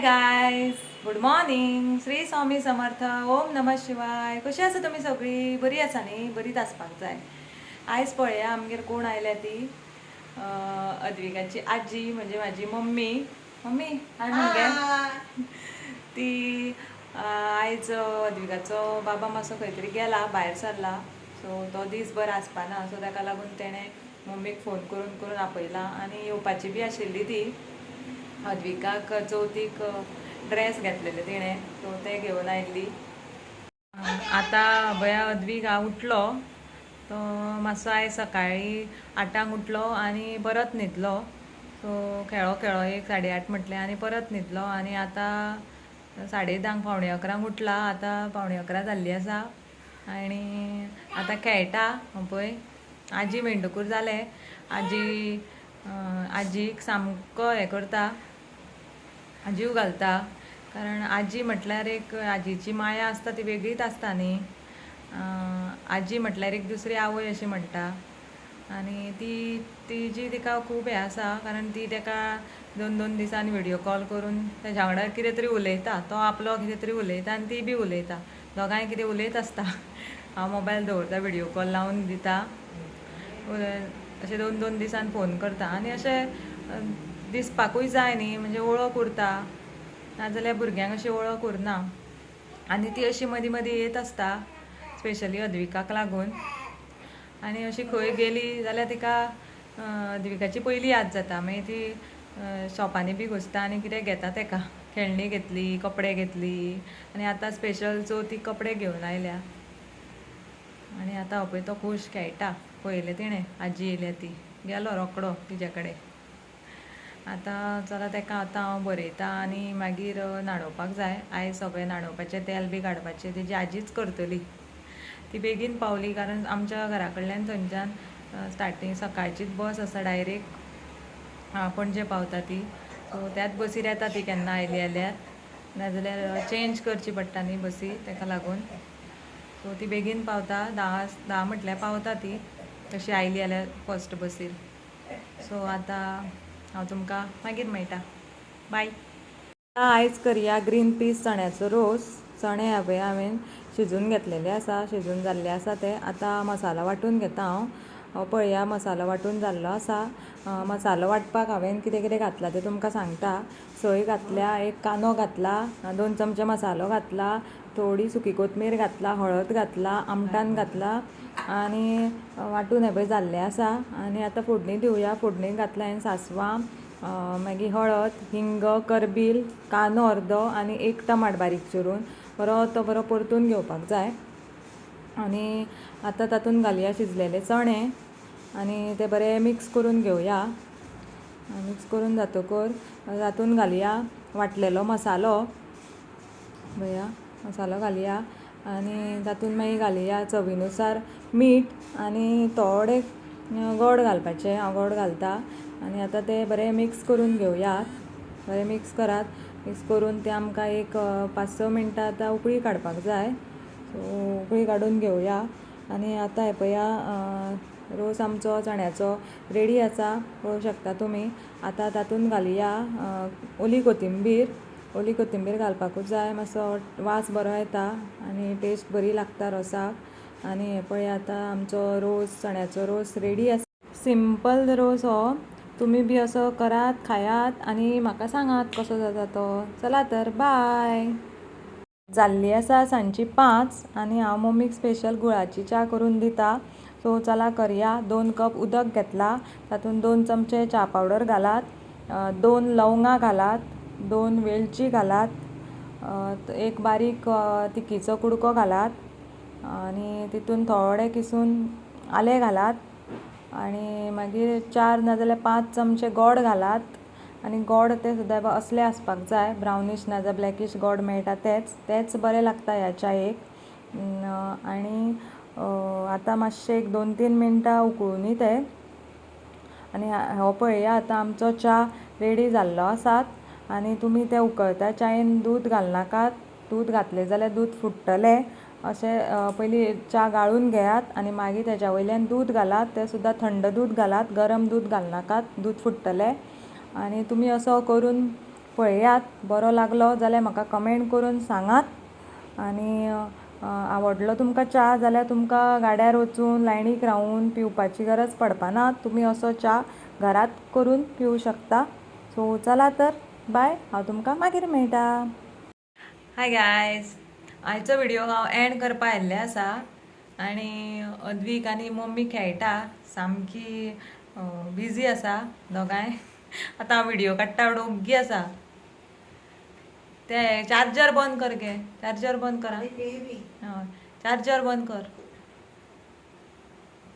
Guys, good morning. Shri Swami Samarth. Om नमः शिवाय. कशी आसा तुमी सगळी? बरी आसा न्ही? बरीच आसपाक जाय. आयज पळया आमगेर कोण आयल्या ती अद्विकाची आजी म्हणजे माझी मम्मी. मम्मी हाय मगे. ती आयज अद्विकाचो बाबा मातसो खंय तरी गेला, भायर सरला. सो तो दीसभर आसपाना. सो ताका लागून तेणें मम्मीक फोन करून करून आपयला आनी येवपाची बी आशिल्ली ती. अद्विकाक चवथीक ड्रेस घेतलेले तिणें, सो ते घेवन आयिल्ली. आतां भया अद्वीक हांव उठलो. तो मातसो आयज सकाळीं 8 उठलो आनी परत न्हिदलो. सो खेळो खेळो एक 8:30 म्हटलें आनी परत न्हिदलो. आनी आतां 10:30 11:45 उठला. आतां 11:45 जाल्ली आसा आनी आतां खेळटा. पळय आजी म्हणटकूर जालें. आजीक सामको हें करता, जीव घालता. कारण आजी म्हटल्यार एक आजीची माया आसता ती वेगळीच आसता न्ही. आजी म्हटल्यार एक दुसरी आवय अशी म्हणटा. आनी तिची तिका खूब हें आसा, कारण ती ताका 2-2 दिसांनी व्हिडियो कॉल करून तेज्या वांगडा कितें तरी उलयता. तो आपलो कितें तरी उलयता आनी ती बी उलयता. दोगांय कितें उलयत आसता. हांव मोबायल दवरता, व्हिडियो कॉल लावन दिता. अशें 2-2 दिसान फोन करता आनी अशें दिसपाकूय जाय न्ही, म्हणजे वळख उरता. नाजाल्यार भुरग्यांक अशी वळख उरना. आनी ती अशी मदीं मदीं येत आसता, स्पेशली अद्विकाक लागून. आनी अशी खंय गेली जाल्यार तिका अद्विकाची पयली याद जाता. मागीर ती शॉपांनी बी घुसता आनी कितें घेता ताका. खेळणी घेतली, कपडे घेतली आनी आतां स्पेशल चवथीक कपडे घेवन आयल्या. आनी आतां हो पळय तो खूश खेळटा. पळयलें तिणें आजी येयल्या ती, गेलो रोकडो तिच्या कडेन. आतां चला ताका आतां हांव बरयता आनी मागीर न्हाणोवपाक जाय. आयज सगळें न्हाणोवपाचें तेल बी काडपाचें तेजी आजीच करतली. ती बेगीन पावली, कारण आमच्या घरा कडल्यान थंयच्यान स्टार्टींग सकाळचीच बस आसा डायरेक्ट पणजे पावता ती. सो त्याच बसीर येता ती केन्ना आयली जाल्यार. नाजाल्यार चेंज करची पडटा न्ही बसी, ताका लागून. सो ती बेगीन पावता. 10 म्हटल्यार पावता ती, तशी आयली जाल्यार फस्ट बसीर. सो आतां हांव तुमकां मागीर मेळटा. बाय. आयज करया ग्रीन पीस चण्याचो रोस. चणे हांवें शिजून घेतलेले आसा, शिजून जाल्ले आसा ते. आतां मसालो वांटून घेता हांव. पळया मसालो वांटून जाल्लो आसा. मसालो वांटपाक हांवें कितें कितें घातलां तें तुमकां सांगता. सोय घातल्या, एक कांदो घातला, 2 चमचे मसालो घातला, थोडी सुकी कोथमीर घातला, हळद घातला, आमटान घातला आनी वांटून हें पळय जाल्लें आसा. आनी आतां फोडणी दिवया. फोडणीक घातला हांवें सांसवां, मागीर हळद, हिंग, करबील, कांदो अर्दो आनी एक टमाट बारीक चिरून बरो परतून घेवपाक जाय. आनी आतां तातूंत घालया शिजलेले चणे आनी ते बरे मिक्स करून घेवया. मिक्स करून जातकूर तातूंत घालया वांटलेलो मसालो. पळया मसालो घालया आनी तातूंत मागीर घालया चवीनुसार मीठ आनी थोडे गोड घालपाचें. हांव गोड घालता. आनी आतां ते बरें मिक्स करून घेवया. बरें मिक्स करात. मिक्स करून ते आमकां एक 5-6 मिनटां आतां उकळी काडपाक जाय. सो उकळी काडून घेवया. आनी आतां हें पळया रोस आमचो चण्याचो रेडी आसा, पळोवं शकता तुमी. आतां तातूंत घालया ओली कोथिंबीर घालपाकूच जाय. मातसो वास बरो येता आनी टेस्ट बरी लागता रोसाक. आनी हें पळय आतां आमचो रोस, चण्याचो रोस रेडी आसा. सिंपल रोस हो. तुमी बी असो करात, खायात आनी म्हाका सांगात कसो जाता तो. चला तर बाय. जाल्ली आसा सांजची 5 आनी हांव मम्मीक स्पेशल गुळाची च्या करून दिता. सो चला करया. 2 कप उदक घेतला, तातूंत 2 चमचे च्या पावडर घालात, 2 लवंगां घालात, 2 वेलची घालात, एक बारीक तिखीचो कुडको घालात आनी तितून थोडे किसून आलें घालात. आनी मागीर 4 नाजाल्यार 5 चमचे गोड घालात. आनी गोड ते सुद्दां असले आसपाक जाय, ब्रावनीश नाजाल्यार ब्लॅकीश गोड मेळटा तेच बरें लागता ह्या च्यायेक. आनी आतां मातशें एक 2-3 मिनटां उकळुनी ते. आनी हो पळया आतां आमचो च्या रेडी जाल्लो आसात. आनी तुमी ते उकळता च्यायेन दूद घालनाकात. दूद घातलें जाल्यार दूद फुट्टलें. अशें पयलीं च्या गाळून घेयात आनी मागीर तेज्या वयल्यान दूद घालात. तें सुद्दां थंड दूद घालात, गरम दूद घालनाकात, दूद फुट्टलें. आनी तुमी असो करून पळयात. बरो लागलो जाल्यार म्हाका कमेंट करून सांगात. आनी आवडलो तुमकां च्या जाल्यार तुमकां गाड्यार वचून लायनीक रावून पिवपाची गरज पडपाना. तुमी असो च्या घरात करून पिवू शकता. सो चला तर बाय, हांव तुमकां मागीर मेळटा. हाय गायज, आयचो व्हिडिओ हांव एंड करपा आयिल्लें आसा आनी अद्वीक आनी मम्मी खेळटा. सामकी बिजी आसा दोगांय. आतां हांव व्हिडिओ काडटा ओग्गी आसा. ते चार्जर बंद कर गे, चार्जर बंद कर. हय, चार्जर बंद कर.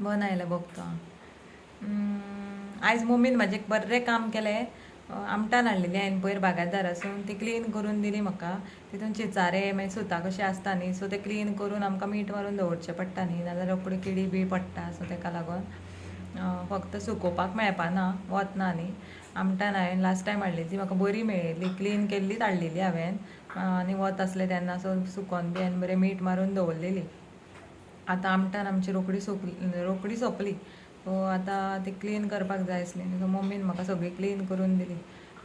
बंद आयलें बघतो हांव. आयज मम्मीन म्हाजें बरें काम केलें. आमटान हाडलेली हांवें पयर बागायतारासून, ती क्लीन करून दिली म्हाका. तितून चिचारे मागीर सुतां कशीं आसता न्ही, सो ते क्लीन करून आमकां मीठ मारून दवरचें पडटा न्ही, नाजाल्यार रोखडी किडी बी पडटा. सो ताका लागून फक्त सुकोवपाक मेळपाना, वतना न्ही. आमटान हांवें लास्ट टायम हाडली ती म्हाका बरी मेळिल्ली, क्लीन केल्लीच हाडलेली हांवें आनी वत आसलें तेन्ना. सो सुकोवन बी हांवें बरें मीठ मारून दवरलेली. आतां आमटान आमची रोखडी सोंपली. सो आतां ती क्लीन करपाक जाय आसली. सो मम्मीन म्हाका सगळी क्लीन करून दिली.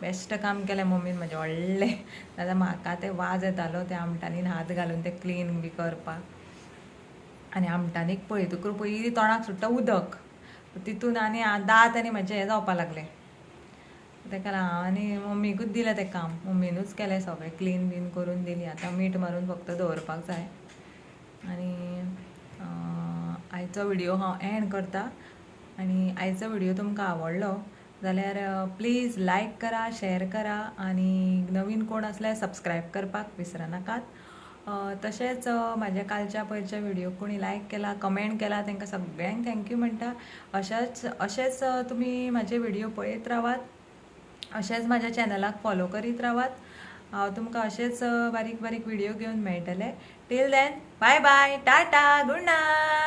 बेस्ट काम केलें मम्मीन म्हाजें व्हडलें. नाजाल्यार म्हाका ते वाज येतालो त्या आमटानीन हात घालून ते क्लीन बी करपाक. आनी आमटानीक पळयतकूच पयलीं तोंडाक सुट्टा उदक. तितून आनी दांत आनी म्हाजे हें जावपा लागलें. ताका लागून हांव आनी मम्मीकूच दिलें तें काम. मम्मीनूच केलें सगळें, क्लीन बीन करून दिली. आतां मीठ मारून फक्त दवरपाक जाय. आनी आयचो व्हिडिओ हांव एंड करतां. आनी आयचो व्हिडिओ तुमकां आवडलो जाल्यार प्लीज लायक करा, शेअर करा आनी नवीन कोण आसल्यार सबस्क्रायब करपाक विसरनाकात. तशेंच म्हाज्या कालच्या पयरच्या व्हिडिओ कोणी लायक केला, कमेंट केला तांकां सगळ्यांक थँक्यू म्हणटा. अशेंच तुमी म्हाजे व्हिडिओ पळयत रावात. अशेंच म्हाज्या चॅनलाक फॉलो करीत रावात. हांव तुमकां अशेंच बारीक बारीक व्हिडिओ घेवन मेळटलें. Till then bye bye, tata, good night.